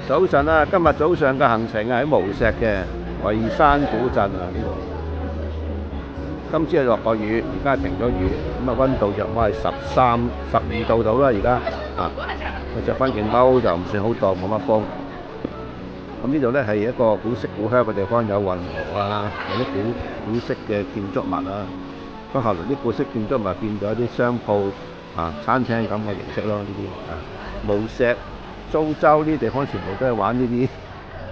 早晨啊，今日早上嘅行程係喺無錫嘅惠山古鎮啊呢度。今朝係落過雨，而家停咗雨，咁啊溫度約莫係13、12度到啦而家啊。我着翻件褸就唔算好凍，冇乜風。咁呢度咧係一個古色古香嘅地方，有運河啊，有啲古式嘅建築物啊。咁後來啲古式建築物變咗啲商鋪啊、餐廳咁嘅形式咯，呢啲啊。無錫、蘇州呢啲地方全部都係玩呢啲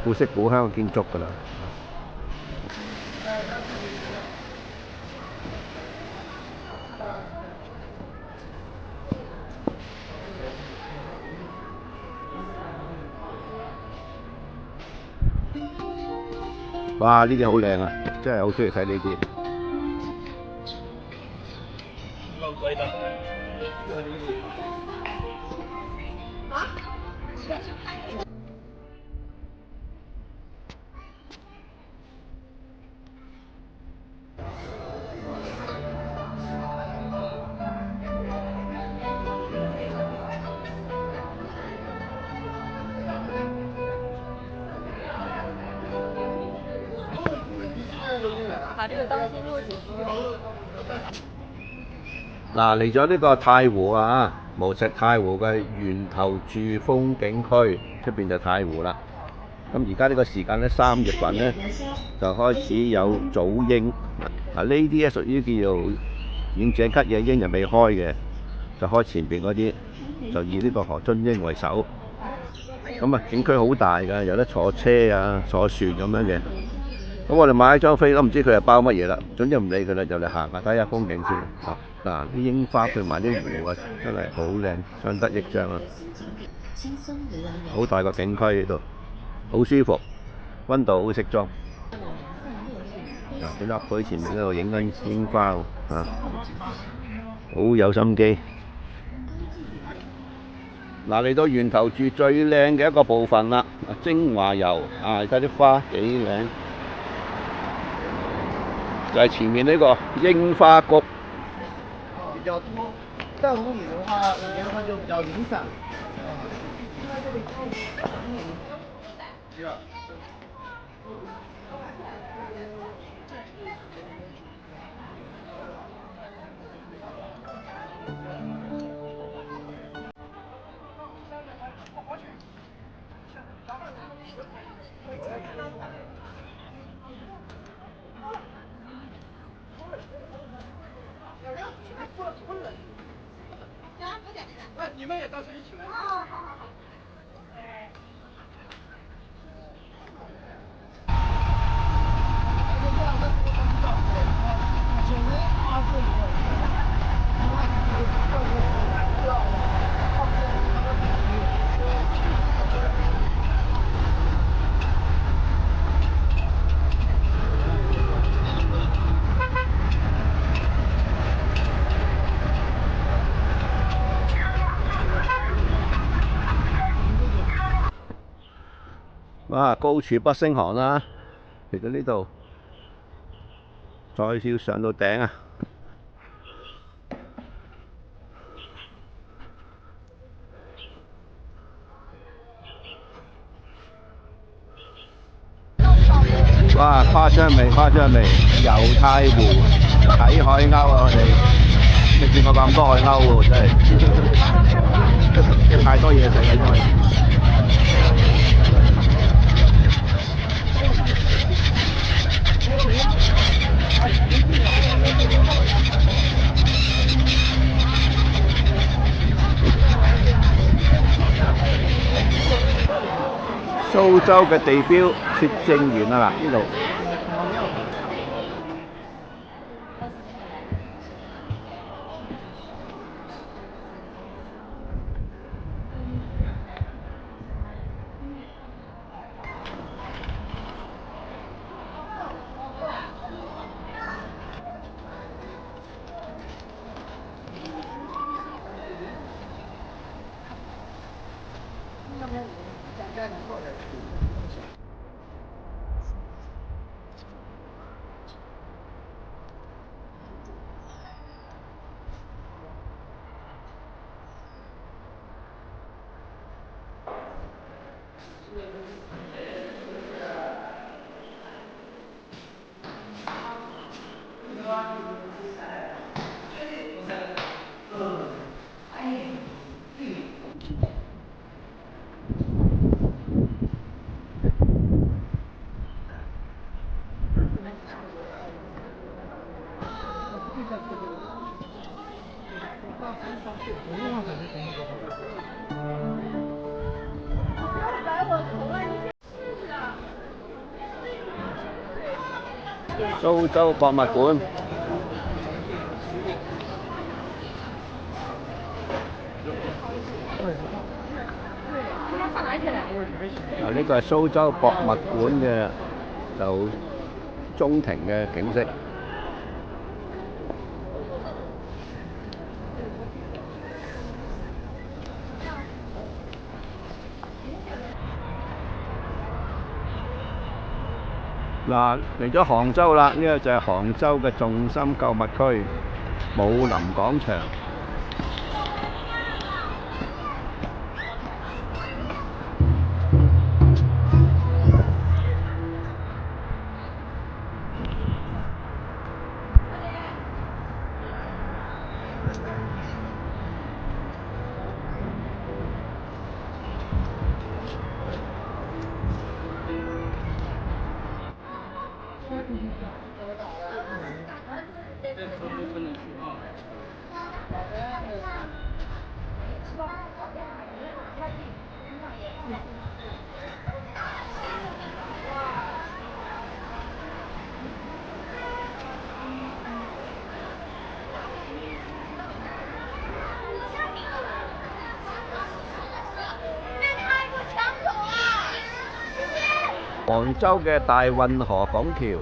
古色古香嘅建築㗎啦。哇！呢啲好靚啊，真係好中意睇呢啲。把這個當心落景區。嗱，嚟咗呢個太湖啊，無錫太湖嘅源頭柱風景區出邊就太湖啦。咁而家呢個時間咧，3月份咧就開始有早櫻。嗱，呢啲咧屬於叫做遠井吉野櫻，就未開嘅，就開前邊嗰啲，就以呢個河津櫻為首。咁啊，景區好大㗎，有得坐車啊、坐船咁樣嘅。咁我哋買一張飛都唔知佢係包乜嘢啦，總之唔理佢啦，就嚟行下睇下風景先。嗱，啲櫻花配埋啲湖啊，真係好靚，相得益彰啊！好大個景區呢度，好舒服，溫度好適中。嗱，見到佢前面嗰度影緊櫻花喎，好有心機。嗱，嚟到源頭柱最靚嘅一個部分啦，精華遊啊！睇啲花幾靚。就係前面呢個櫻花谷。比較多，淡红米的話，蓮花就比較零散。你们也到时一起来。好好好。哇！高處不勝寒啦，嚟到呢度，再要上到頂啊！哇！誇張未？誇張未？遊太湖睇海鷗啊！我哋未見過咁多海鷗喎，真係太多嘢食啦，因為。蘇州嘅地標拙政園啊！嗱，呢度。蘇州博物館。呢個係蘇州博物館嘅就中庭嘅景色。嗱，嚟咗杭州啦，呢個就係杭州嘅重心購物區武林廣場。杭州嘅大運河拱橋。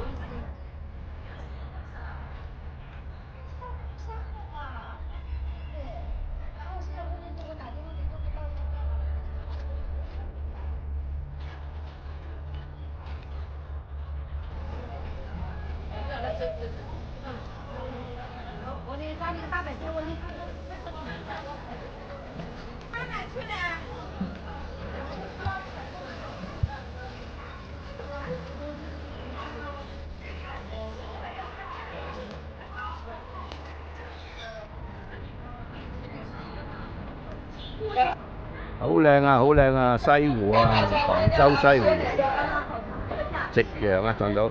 好靚啊，好靚啊！西湖啊，杭州西湖，夕陽啊，撞到。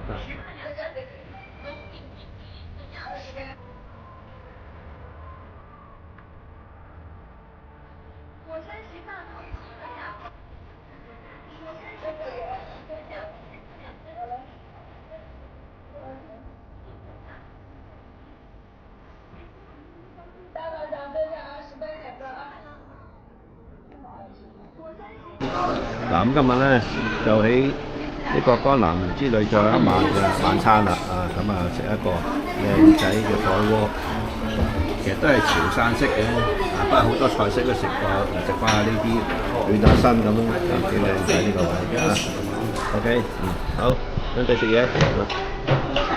嗱，咁今日咧就喺呢個江南之旅最後一晚嘅晚餐啦，咁食一個靚仔嘅火鍋，其實都係潮汕式嘅，不過好多菜式都食過，食翻下呢啲暖下身咁咯，幾靚仔呢個位啊。OK，好，準備食嘢。